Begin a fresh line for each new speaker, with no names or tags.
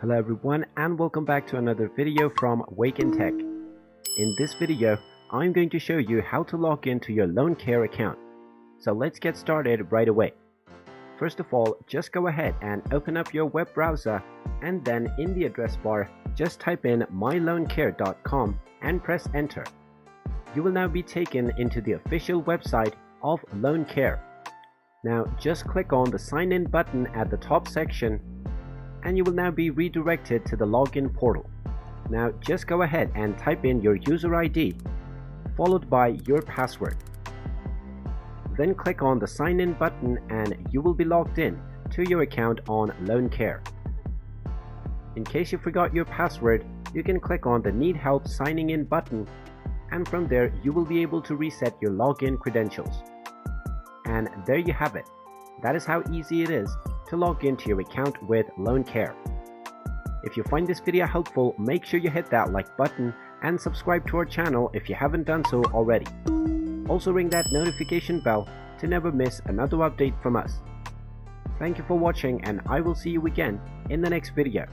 Hello everyone and welcome back to another video from Wake&Tech. In this video, I'm going to show you how to log into your Loancare account. So let's get started right away. First of all, just go ahead and open up your web browser and then in the address bar, just type in myloancare.com and press enter. You will now be taken into the official website of Loancare. Now just click on the sign in button at the top section and you will now be redirected to the login portal. Now just go ahead and type in your user ID followed by your password. Then click on the sign in button and you will be logged in to your account on Loancare. In case you forgot your password, you can click on the need help signing in button and from there you will be able to reset your login credentials. And there you have it. That is how easy it is to log into your account with Loancare. If you find this video helpful, make sure you hit that like button and subscribe to our channel if you haven't done so already. Also ring that notification bell to never miss another update from us. Thank you for watching and I will see you again in the next video.